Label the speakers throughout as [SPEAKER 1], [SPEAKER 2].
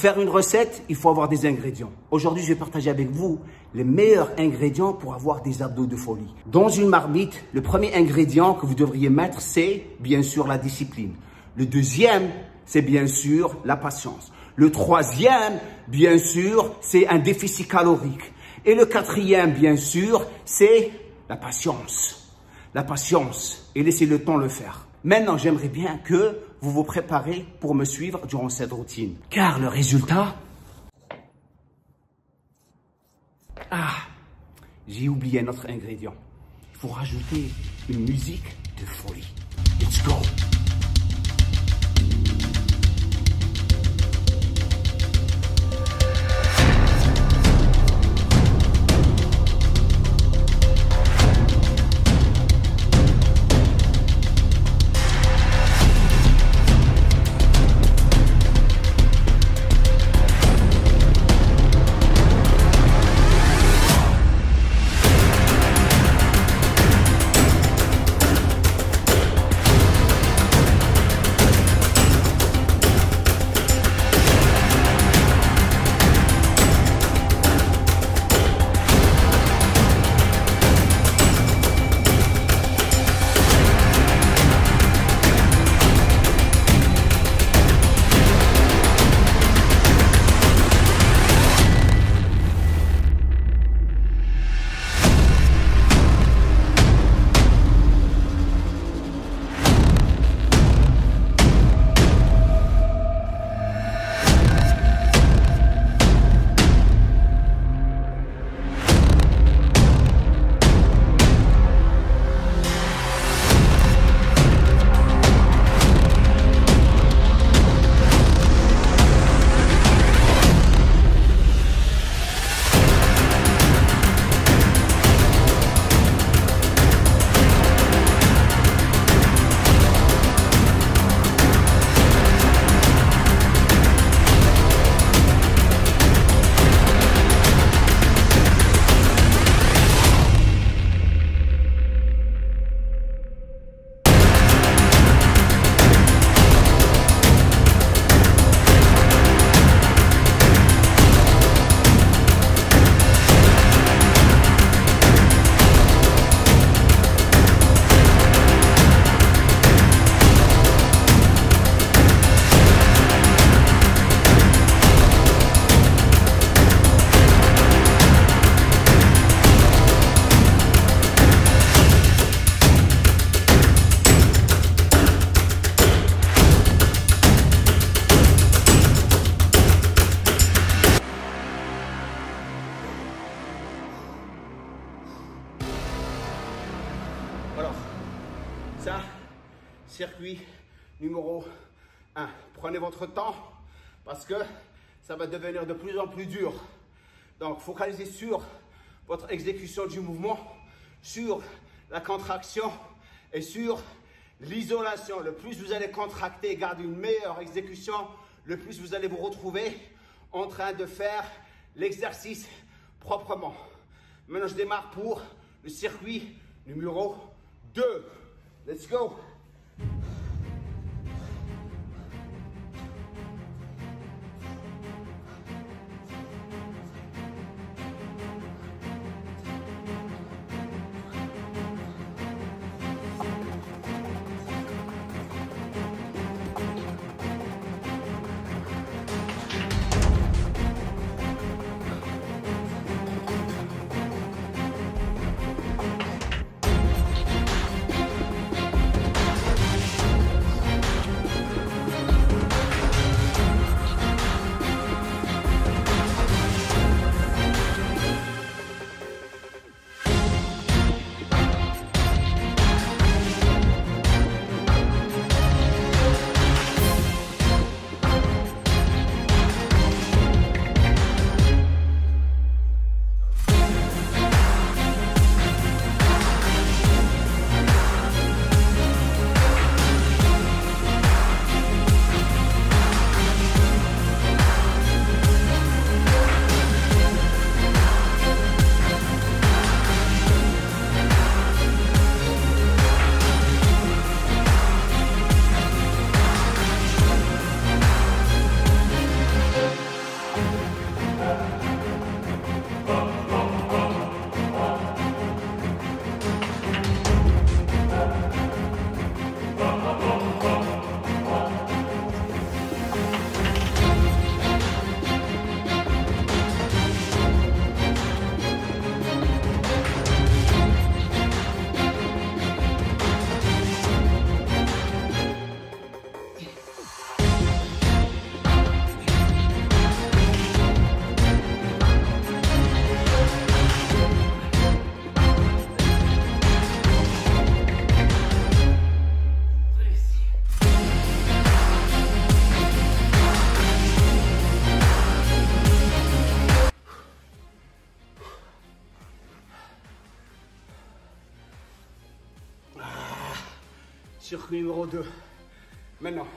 [SPEAKER 1] faire une recette, il faut avoir des ingrédients. Aujourd'hui, je vais partager avec vous les meilleurs ingrédients pour avoir des abdos de folie. Dans une marmite, le premier ingrédient que vous devriez mettre, c'est bien sûr la discipline. Le deuxième, c'est bien sûr la patience. Le troisième, bien sûr, c'est un déficit calorique. Et le quatrième, bien sûr, c'est la patience. La patience. Et laissez le temps le faire. Maintenant, j'aimerais bien que vous vous préparez pour me suivre durant cette routine. Car le résultat... Ah, j'ai oublié un autre ingrédient. Il faut rajouter une musique de folie. Let's go! Alors, ça, circuit numéro 1. Prenez votre temps parce que ça va devenir de plus en plus dur. Donc, focalisez sur votre exécution du mouvement, sur la contraction et sur l'isolation. Le plus vous allez contracter et garder une meilleure exécution, le plus vous allez vous retrouver en train de faire l'exercice proprement. Maintenant, je démarre pour le circuit numéro 2. Let's go. Circuit numéro 2. Maintenant,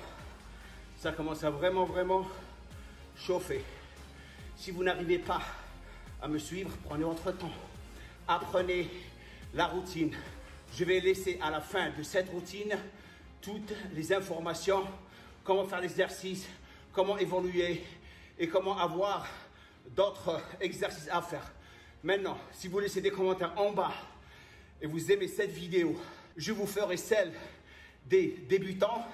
[SPEAKER 1] ça commence à vraiment chauffer. Si vous n'arrivez pas à me suivre, prenez votre temps. Apprenez la routine. Je vais laisser à la fin de cette routine toutes les informations, comment faire l'exercice, comment évoluer et comment avoir d'autres exercices à faire. Maintenant, si vous laissez des commentaires en bas et vous aimez cette vidéo, je vous ferai celle des débutants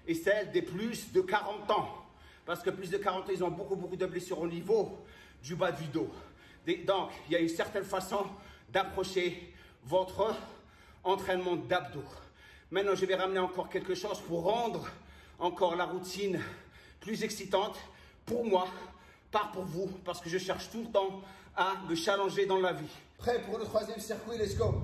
[SPEAKER 1] et celle des plus de 40 ans. Parce que plus de 40 ans, ils ont beaucoup de blessures au niveau du bas du dos. Donc, il y a une certaine façon d'approcher votre entraînement d'abdos. Maintenant, je vais ramener encore quelque chose pour rendre encore la routine plus excitante pour moi, pas pour vous, parce que je cherche tout le temps à me challenger dans la vie. Prêt pour le troisième circuit, let's go!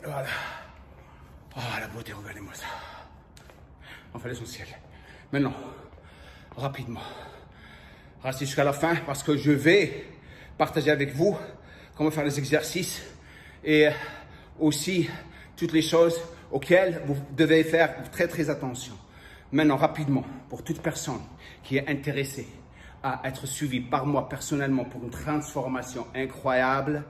[SPEAKER 1] Voilà. Oh, la beauté, regardez-moi ça. Enfin, l'essentiel. Maintenant, rapidement, restez jusqu'à la fin parce que je vais partager avec vous comment faire les exercices et aussi toutes les choses auxquelles vous devez faire très attention. Maintenant, rapidement, pour toute personne qui est intéressée à être suivie par moi personnellement pour une transformation incroyable,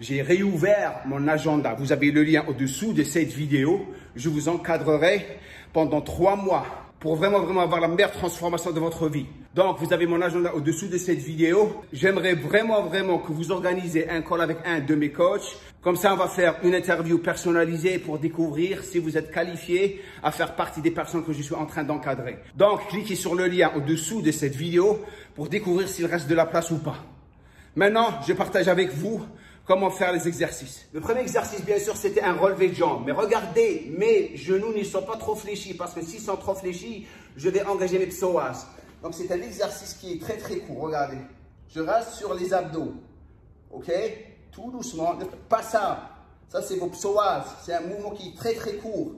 [SPEAKER 1] j'ai réouvert mon agenda. Vous avez le lien au-dessous de cette vidéo. Je vous encadrerai pendant 3 mois pour vraiment avoir la meilleure transformation de votre vie. Donc, vous avez mon agenda au-dessous de cette vidéo. J'aimerais vraiment que vous organisez un call avec un de mes coachs. Comme ça, on va faire une interview personnalisée pour découvrir si vous êtes qualifié à faire partie des personnes que je suis en train d'encadrer. Donc, cliquez sur le lien au-dessous de cette vidéo pour découvrir s'il reste de la place ou pas. Maintenant, je partage avec vous comment faire les exercices. Le premier exercice, bien sûr, c'était un relevé de jambes. Mais regardez, mes genoux ne sont pas trop fléchis parce que s'ils sont trop fléchis, je vais engager mes psoas. Donc, c'est un exercice qui est très court. Regardez, je reste sur les abdos. OK? Tout doucement. Pas ça. Ça, c'est vos psoas. C'est un mouvement qui est très court.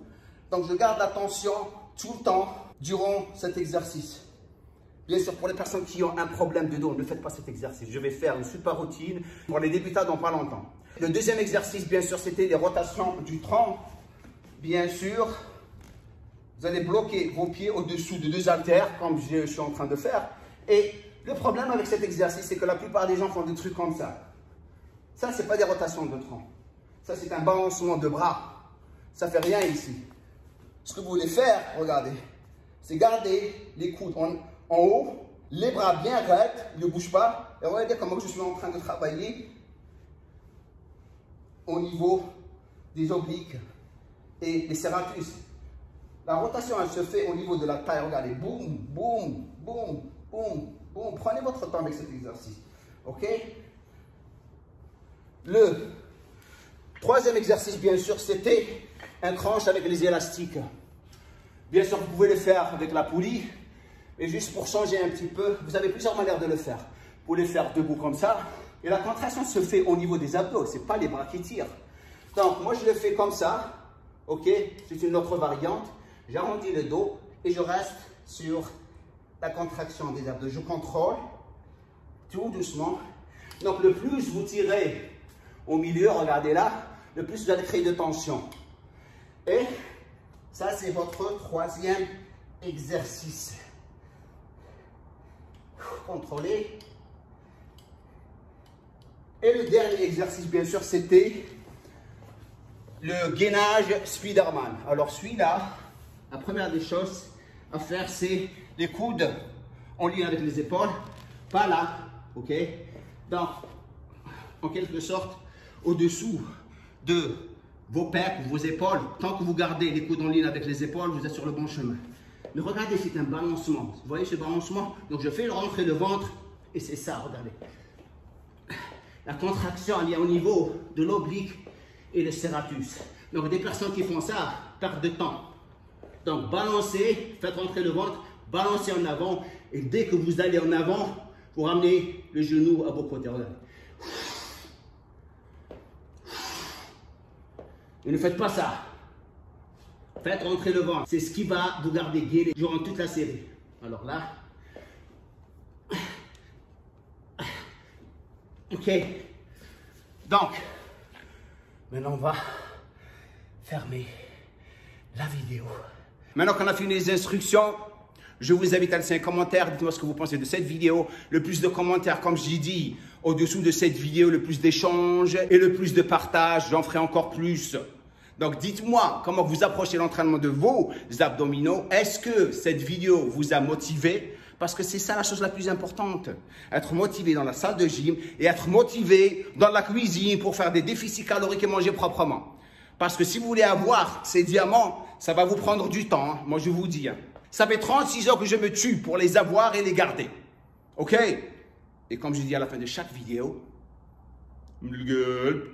[SPEAKER 1] Donc, je garde la tension tout le temps durant cet exercice. Bien sûr, pour les personnes qui ont un problème de dos, ne faites pas cet exercice. Je vais faire une super routine pour les débutants dans pas longtemps. Le deuxième exercice, bien sûr, c'était les rotations du tronc. Bien sûr, vous allez bloquer vos pieds au-dessous de 2 haltères, comme je suis en train de faire. Et le problème avec cet exercice, c'est que la plupart des gens font des trucs comme ça. Ça, ce n'est pas des rotations de tronc. Ça, c'est un balancement de bras. Ça ne fait rien ici. Ce que vous voulez faire, regardez, c'est garder les coudes en haut, les bras bien raides, ne bougent pas. Et regardez comment je suis en train de travailler au niveau des obliques et des serratus. La rotation, elle se fait au niveau de la taille. Regardez, boum, boum, boum, boum, boum. Prenez votre temps avec cet exercice. OK? Le troisième exercice, bien sûr, c'était un crunch avec les élastiques. Bien sûr, vous pouvez le faire avec la poulie. Et juste pour changer un petit peu, vous avez plusieurs manières de le faire. Vous pouvez le faire debout comme ça. Et la contraction se fait au niveau des abdos. Ce n'est pas les bras qui tirent. Donc, moi, je le fais comme ça. OK? C'est une autre variante. J'arrondis le dos et je reste sur la contraction des abdos. Je contrôle tout doucement. Donc, le plus vous tirez au milieu, regardez là, le plus vous allez créer de tension. Et ça, c'est votre troisième exercice. Contrôlez. Et le dernier exercice, bien sûr, c'était le gainage Spiderman. Alors, celui-là, la première des choses à faire, c'est les coudes en lien avec les épaules. Pas là, OK? Donc, en quelque sorte, au-dessous de vos pecs, vos épaules. Tant que vous gardez les coudes en ligne avec les épaules, vous êtes sur le bon chemin. Mais regardez, c'est un balancement. Vous voyez ce balancement? Donc, je fais rentrer le ventre et c'est ça, regardez. La contraction, elle est au niveau de l'oblique et le serratus. Donc, des personnes qui font ça perdent de temps. Donc, balancez, faites rentrer le ventre, balancez en avant. Et dès que vous allez en avant, vous ramenez le genou à vos côtés. Regardez. Et ne faites pas ça. Faites rentrer le ventre. C'est ce qui va vous garder gainé durant toute la série. Alors là. OK. Donc, maintenant on va fermer la vidéo. Maintenant qu'on a fini les instructions, je vous invite à laisser un commentaire. Dites-moi ce que vous pensez de cette vidéo. Le plus de commentaires, comme j'ai dit, au-dessous de cette vidéo, le plus d'échanges et le plus de partage, j'en ferai encore plus. Donc, dites-moi comment vous approchez l'entraînement de vos abdominaux. Est-ce que cette vidéo vous a motivé? Parce que c'est ça la chose la plus importante. Être motivé dans la salle de gym et être motivé dans la cuisine pour faire des déficits caloriques et manger proprement. Parce que si vous voulez avoir ces diamants, ça va vous prendre du temps. Hein. Moi, je vous dis. Hein. Ça fait 36 heures que je me tue pour les avoir et les garder. OK? Et comme je dis à la fin de chaque vidéo, gueule.